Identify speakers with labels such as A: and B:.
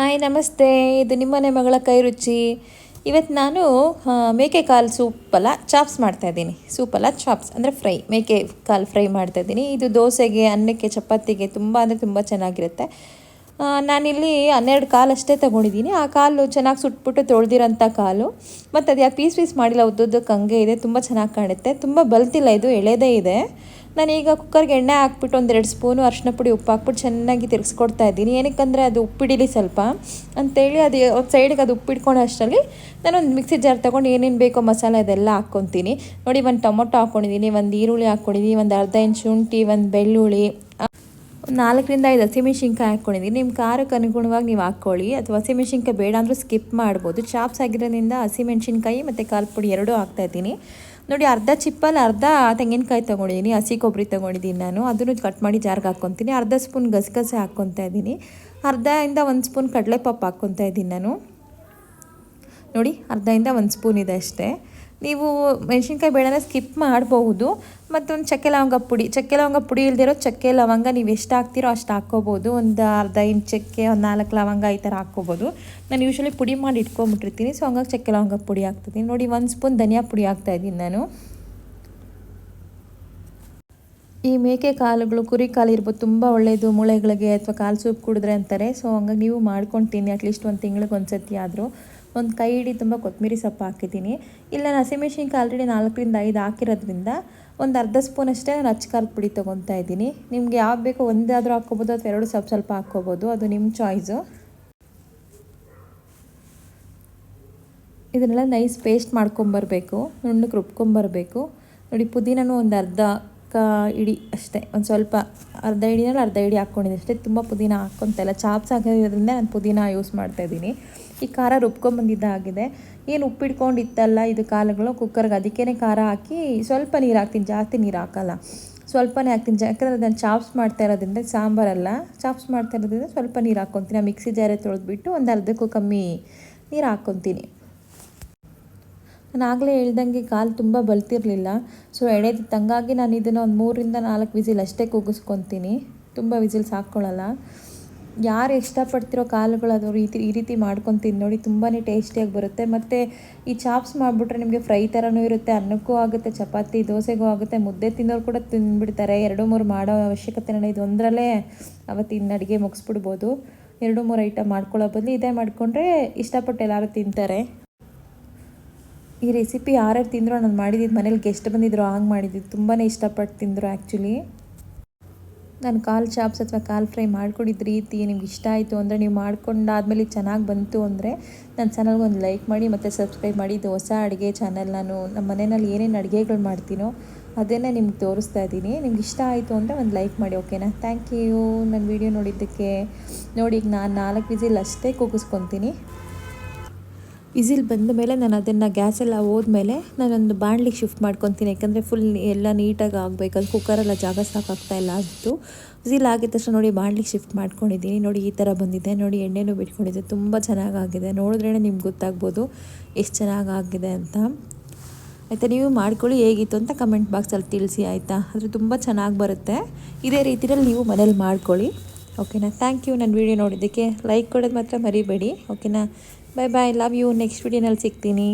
A: Hi ನಮಸ್ತೆ. ಇದು ನಿಮ್ಮನೆ ಮಗಳ ಕೈ ರುಚಿ. ಇವತ್ತು ನಾನು ಮೇಕೆ ಕಾಲು ಸೂಪಲ್ಲ ಚಾಪ್ಸ್ ಮಾಡ್ತಾಯಿದ್ದೀನಿ. ಸೂಪಲ್ಲ ಚಾಪ್ಸ್ ಅಂದರೆ ಫ್ರೈ, ಮೇಕೆ ಕಾಲು ಫ್ರೈ ಮಾಡ್ತಾಯಿದ್ದೀನಿ. ಇದು ದೋಸೆಗೆ, ಅನ್ನಕ್ಕೆ, ಚಪಾತಿಗೆ ತುಂಬ ಅಂದರೆ ತುಂಬ ಚೆನ್ನಾಗಿರುತ್ತೆ. ನಾನಿಲ್ಲಿ 12 ಕಾಲು ಅಷ್ಟೇ ತೊಗೊಂಡಿದ್ದೀನಿ. ಆ ಕಾಲು ಚೆನ್ನಾಗಿ ಸುಟ್ಬಿಟ್ಟು ತೊಳೆದಿರೋಂಥ ಕಾಲು. ಮತ್ತು ಅದು ಯಾಕೆ ಪೀಸ್ ಮಾಡಿಲ್ಲ, ಉದ್ದುದ್ದಕ್ಕೆ ಹಂಗೆ ಇದೆ, ತುಂಬ ಚೆನ್ನಾಗಿ ಕಾಣುತ್ತೆ. ತುಂಬ ಬಲ್ತಿಲ್ಲ, ಇದು ಎಳೆದೇ ಇದೆ. ನಾನೀಗ ಕುಕ್ಕರ್ಗೆ ಎಣ್ಣೆ ಹಾಕ್ಬಿಟ್ಟು 1-2 ಸ್ಪೂನು ಅರಿಶಿನ ಪುಡಿ ಉಪ್ಪು ಹಾಕ್ಬಿಟ್ಟು ಚೆನ್ನಾಗಿ ತಿರ್ಗಿಸ್ಕೊಡ್ತಾ ಇದ್ದೀನಿ. ಏನಕ್ಕಂದರೆ ಅದು ಉಪ್ಪಿಡಿಲಿ ಸ್ವಲ್ಪ ಅಂತೇಳಿ, ಅದು ಒಂದು ಸೈಡಿಗೆ ಅದು ಉಪ್ಪಿಡ್ಕೊಂಡು ಅಷ್ಟರಲ್ಲಿ ನಾನೊಂದು ಮಿಕ್ಸಿ ಜಾರ್ ತೊಗೊಂಡು ಏನೇನು ಬೇಕೋ ಮಸಾಲೆ ಅದೆಲ್ಲ ಹಾಕ್ಕೊತೀನಿ. ನೋಡಿ, ಒಂದು ಟೊಮೊಟೊ ಹಾಕ್ಕೊಂಡಿದ್ದೀನಿ, ಒಂದು ಈರುಳ್ಳಿ ಹಾಕ್ಕೊಂಡಿದ್ದೀನಿ, ಒಂದು ಅರ್ಧ ಇಂಚ್ ಶುಂಠಿ, ಒಂದು ಬೆಳ್ಳುಳ್ಳಿ, 4-5 ಹಸಿಮೆಣ್ಸಿನ್ಕಾಯಿ ಹಾಕ್ಕೊಂಡಿದ್ದೀನಿ. ನಿಮ್ಮ ಖಾರಕ್ಕೆ ಅನುಗುಣವಾಗಿ ನೀವು ಹಾಕ್ಕೊಳ್ಳಿ, ಅಥವಾ ಹಸಿಮೆಣ್ಸಿನ್ಕಾಯಿ ಬೇಡ ಅಂದರೂ ಸ್ಕಿಪ್ ಮಾಡ್ಬೋದು. ಚಾಪ್ಸ್ ಆಗಿರೋದ್ರಿಂದ ಹಸಿಮೆಣ್ಸಿನ್ಕಾಯಿ ಮತ್ತು ಖಾರದ ಪುಡಿ ಎರಡೂ ಹಾಕ್ತಾಯಿದ್ದೀನಿ. ನೋಡಿ, ಅರ್ಧ ಚಿಪ್ಪಲ್ಲಿ ಅರ್ಧ ತೆಂಗಿನಕಾಯಿ ತೊಗೊಂಡಿದ್ದೀನಿ, ಹಸಿ ಕೊಬ್ಬರಿ ತೊಗೊಂಡಿದ್ದೀನಿ ನಾನು. ಅದನ್ನು ಕಟ್ ಮಾಡಿ ಜಾರ್ಗೆ ಹಾಕ್ಕೊತೀನಿ. ಅರ್ಧ ಸ್ಪೂನ್ ಗಸಗಸೆ ಹಾಕ್ಕೊತಾ ಇದ್ದೀನಿ. ಅರ್ಧದಿಂದ 1 ಸ್ಪೂನ್ ಕಡಲೆಪಪ್ಪು ಹಾಕ್ಕೊತಾ ಇದ್ದೀನಿ ನಾನು. ನೋಡಿ, ಅರ್ಧದಿಂದ 1 ಸ್ಪೂನ್ ಇದೆ ಅಷ್ಟೇ. ನೀವು ಮೆಣಸಿನ್ಕಾಯಿ ಬೇಡನೇ ಸ್ಕಿಪ್ ಮಾಡಬಹುದು. ಮತ್ತೊಂದು ಚಕ್ಕೆ ಲವಂಗ ಪುಡಿ ಇಲ್ದಿರೋ ಚಕ್ಕೆ ಲವಂಗ ನೀವು ಎಷ್ಟು ಹಾಕ್ತೀರೋ ಅಷ್ಟು ಹಾಕ್ಕೋಬೋದು. ಒಂದು ಅರ್ಧ ಇಂಚ್ ಚಕ್ಕೆ, ಒಂದು 4 ಲವಂಗ ಈ ಥರ ಹಾಕ್ಕೋಬೋದು. ನಾನು ಯೂಶ್ವಲಿ ಪುಡಿ ಮಾಡಿ ಇಟ್ಕೊಂಬಿಟ್ಟಿರ್ತೀನಿ, ಸೊ ಹಂಗಾಗಿ ಚಕ್ಕೆ ಲವಂಗ ಪುಡಿ ಹಾಕ್ತಿದ್ದೀನಿ. ನೋಡಿ, 1 ಸ್ಪೂನ್ ಧನಿಯಾ ಪುಡಿ ಹಾಕ್ತಾಯಿದ್ದೀನಿ ನಾನು. ಈ ಮೇಕೆ ಕಾಲುಗಳು, ಕುರಿ ಕಾಲು ಇರ್ಬೋದು, ತುಂಬ ಒಳ್ಳೆಯದು ಮೂಳೆಗಳಿಗೆ, ಅಥವಾ ಕಾಲು ಸೂಪ್ ಕುಡಿದ್ರೆ ಅಂತಾರೆ. ಸೊ ಹಂಗಾಗಿ ನೀವು ಮಾಡ್ಕೊಂಡು ತಿನ್ನಿ, ಅಟ್ಲೀಸ್ಟ್ 1 ತಿಂಗಳಿಗೆ ಒಂದು ಸತಿ ಆದರೂ. ಒಂದು ಕೈ ಹಿಡಿ ತುಂಬ ಕೊತ್ತಂಬರಿ ಸೊಪ್ಪು ಹಾಕಿದ್ದೀನಿ. ಇಲ್ಲ, ನಾನು ಹಸಿಮೆಣ್ಸಿನ್ಕಾಯಿ ಆಲ್ರೆಡಿ 4-5 ಹಾಕಿರೋದ್ರಿಂದ ಒಂದು ಅರ್ಧ ಸ್ಪೂನ್ ಅಷ್ಟೇ ನಾನು ಅಚ್ಚ ಖಾರದ ಪುಡಿ ತೊಗೊತಾ ಇದ್ದೀನಿ. ನಿಮ್ಗೆ ಯಾವ್ದು ಬೇಕೋ ಒಂದಾದರೂ ಹಾಕ್ಕೋಬೋದು, ಅಥವಾ 2 ಸ್ವಲ್ಪ ಹಾಕ್ಕೋಬೋದು, ಅದು ನಿಮ್ಮ ಚಾಯ್ಸು. ಇದನ್ನೆಲ್ಲ ನೈಸ್ ಪೇಸ್ಟ್ ಮಾಡ್ಕೊಂಬರಬೇಕು, ನುಣ್ಣಗೆ ರುಬ್ಕೊಂಬರಬೇಕು. ನೋಡಿ, ಪುದೀನೂ ಒಂದು ಅರ್ಧ ಇಡಿ ಅಷ್ಟೇ, ಒಂದು ಸ್ವಲ್ಪ ಅರ್ಧ ಇಡಿ ಹಾಕ್ಕೊಂಡಿದ್ದೀನಿ ಅಷ್ಟೇ. ತುಂಬ ಪುದೀನ ಹಾಕ್ಕೊತಲ್ಲ, ಚಾಪ್ಸ್ ಆಗಿರೋದ್ರಿಂದ ನಾನು ಪುದೀನ ಯೂಸ್ ಮಾಡ್ತಾಯಿದ್ದೀನಿ. ಈ ಖಾರ ರುಬ್ಕೊಂಬಂದಿದ್ದಾಗಿದೆ. ಏನು ಉಪ್ಪಿಡ್ಕೊಂಡಿತ್ತಲ್ಲ ಇದು ಕಾಳುಗಳು ಕುಕ್ಕರ್ಗೆ, ಅದಕ್ಕೇ ಖಾರ ಹಾಕಿ ಸ್ವಲ್ಪ ನೀರು ಹಾಕ್ತೀನಿ, ಜಾಸ್ತಿ ನೀರು ಹಾಕಲ್ಲ, ಸ್ವಲ್ಪನೇ ಹಾಕ್ತೀನಿ. ಯಾಕಂದರೆ ನಾನು ಚಾಪ್ಸ್ ಮಾಡ್ತಾ ಇರೋದ್ರಿಂದ, ಸಾಂಬಾರಲ್ಲ ಚಾಪ್ಸ್ ಮಾಡ್ತಾ ಇರೋದ್ರಿಂದ ಸ್ವಲ್ಪ ನೀರು ಹಾಕ್ಕೊತೀನಿ. ಮಿಕ್ಸಿ ಜಾರೇ ತೊಳೆದ್ಬಿಟ್ಟು ಒಂದು ಅರ್ಧಕ್ಕೂ ಕಮ್ಮಿ ನೀರು ಹಾಕ್ಕೊತೀನಿ. ನಾನು ಆಗಲೇ ಹೇಳ್ದಂಗೆ ಕಾಲು ತುಂಬ ಬಲ್ತಿರಲಿಲ್ಲ, ಸೊ ಎಳೆದಿತ್ತು. ಹಂಗಾಗಿ ನಾನು ಇದನ್ನು ಒಂದು 3-4 ವಿಸಿಲ್ ಅಷ್ಟೇ ಕೂಗಿಸ್ಕೊತೀನಿ, ತುಂಬ ವಿಸಿಲ್ಸ್ ಹಾಕ್ಕೊಳ್ಳಲ್ಲ. ಯಾರು ಇಷ್ಟಪಡ್ತಿರೋ ಕಾಳುಗಳು ಅದು ಈ ರೀತಿ ಮಾಡ್ಕೊತೀನಿ ನೋಡಿ, ತುಂಬಾ ಟೇಸ್ಟಿಯಾಗಿ ಬರುತ್ತೆ. ಮತ್ತು ಈ ಚಾಪ್ಸ್ ಮಾಡಿಬಿಟ್ರೆ ನಿಮಗೆ ಫ್ರೈ ಥರನೂ ಇರುತ್ತೆ, ಅನ್ನಕ್ಕೂ ಆಗುತ್ತೆ, ಚಪಾತಿ ದೋಸೆಗೂ ಆಗುತ್ತೆ, ಮುದ್ದೆ ತಿನ್ನೋರು ಕೂಡ ತಿಂದುಬಿಡ್ತಾರೆ. 2-3 ಮಾಡೋ ಅವಶ್ಯಕತೆ ಇದು ಒಂದರಲ್ಲೇ ಅವತ್ತಿನ ಅಡುಗೆ ಮುಗಿಸ್ಬಿಡ್ಬೋದು. 2-3 ಐಟಮ್ ಮಾಡ್ಕೊಳ್ಳೋ ಬದಲು ಇದೇ ಮಾಡಿಕೊಂಡ್ರೆ ಇಷ್ಟಪಟ್ಟು ಎಲ್ಲರೂ ತಿಂತಾರೆ. ಈ ರೆಸಿಪಿ ಯಾರ್ಯಾರು ತಿಂದರೂ ನಾನು ಮಾಡಿದ್ದು, ಮನೇಲಿ ಗೆಸ್ಟ್ ಬಂದಿದ್ರು ಹಂಗೆ ಮಾಡಿದ್ದು, ತುಂಬಾ ಇಷ್ಟಪಟ್ಟು ತಿಂದರು. ಆ್ಯಕ್ಚುಲಿ ನಾನು ಕಾಲು ಚಾಪ್ಸ್ ಅಥವಾ ಕಾಲು ಫ್ರೈ ಮಾಡ್ಕೊಂಡಿದ್ದ ರೀತಿ ನಿಮ್ಗೆ ಇಷ್ಟ ಆಯಿತು ಅಂದರೆ, ನೀವು ಮಾಡ್ಕೊಂಡಾದ್ಮೇಲೆ ಚೆನ್ನಾಗಿ ಬಂತು ಅಂದರೆ ನನ್ನ ಚಾನಲ್ಗೆ ಒಂದು ಲೈಕ್ ಮಾಡಿ ಮತ್ತು ಸಬ್ಸ್ಕ್ರೈಬ್ ಮಾಡಿ. ಇದು ಹೊಸ ಅಡುಗೆ ಚಾನಲ್. ನಾನು ನಮ್ಮ ಮನೆಯಲ್ಲಿ ಏನೇನು ಅಡುಗೆಗಳು ಮಾಡ್ತೀನೋ ಅದನ್ನೇ ನಿಮ್ಗೆ ತೋರಿಸ್ತಾ ಇದ್ದೀನಿ. ನಿಮ್ಗೆ ಇಷ್ಟ ಆಯಿತು ಅಂದರೆ ಒಂದು ಲೈಕ್ ಮಾಡಿ, ಓಕೆನಾ? ಥ್ಯಾಂಕ್ ಯು ನನ್ನ ವೀಡಿಯೋ ನೋಡಿದ್ದಕ್ಕೆ. ನೋಡಿ, ಈಗ ನಾನು 4 ವಿಸಿಲ್ ಅಷ್ಟೇ ಕೂಗಿಸ್ಕೊತೀನಿ. ವಿಸಿಲ್ ಬಂದ ಮೇಲೆ ನಾನು ಅದನ್ನು ಗ್ಯಾಸೆಲ್ಲ ಹೋದ್ಮೇಲೆ ನಾನೊಂದು ಬಾಣಲಿಗೆ ಶಿಫ್ಟ್ ಮಾಡ್ಕೊತೀನಿ. ಯಾಕಂದರೆ ಫುಲ್ ಎಲ್ಲ ನೀಟಾಗಿ ಆಗಬೇಕು, ಅದು ಕುಕ್ಕರೆಲ್ಲ ಜಾಗ ಸಾಕಾಗ್ತಾಯಿಲ್ಲ. ಅದು ವಿಸಿಲ್ ಆಗಿದ ತಕ್ಷಣ ನೋಡಿ ಬಾಣಲಿಗೆ ಶಿಫ್ಟ್ ಮಾಡ್ಕೊಂಡಿದ್ದೀನಿ. ನೋಡಿ, ಈ ಥರ ಬಂದಿದೆ. ನೋಡಿ, ಎಣ್ಣೆನೂ ಬಿಟ್ಕೊಂಡಿದ್ದೆ, ತುಂಬ ಚೆನ್ನಾಗಾಗಿದೆ. ನೋಡಿದ್ರೇ ನಿಮ್ಗೆ ಗೊತ್ತಾಗ್ಬೋದು ಎಷ್ಟು ಚೆನ್ನಾಗಾಗಿದೆ ಅಂತ. ಆಯಿತಾ? ನೀವು ಮಾಡ್ಕೊಳ್ಳಿ, ಹೇಗಿತ್ತು ಅಂತ ಕಮೆಂಟ್ ಬಾಕ್ಸಲ್ಲಿ ತಿಳಿಸಿ, ಆಯಿತಾ? ಆದರೆ ತುಂಬ ಚೆನ್ನಾಗಿ ಬರುತ್ತೆ. ಇದೇ ರೀತಿಯಲ್ಲಿ ನೀವು ಮನೇಲಿ ಮಾಡ್ಕೊಳ್ಳಿ, ಓಕೆನಾ? ಥ್ಯಾಂಕ್ ಯು ನನ್ನ ವೀಡಿಯೋ ನೋಡಿದ್ದಕ್ಕೆ. ಲೈಕ್ ಕೊಡೋದು ಮಾತ್ರ ಮರಿಬೇಡಿ, ಓಕೆನಾ? ಬಾಯ್ ಬಾಯ್, ಲವ್ ಯು. ನೆಕ್ಸ್ಟ್ ವೀಡಿಯೋನಲ್ಲಿ ಸಿಗ್ತೀನಿ.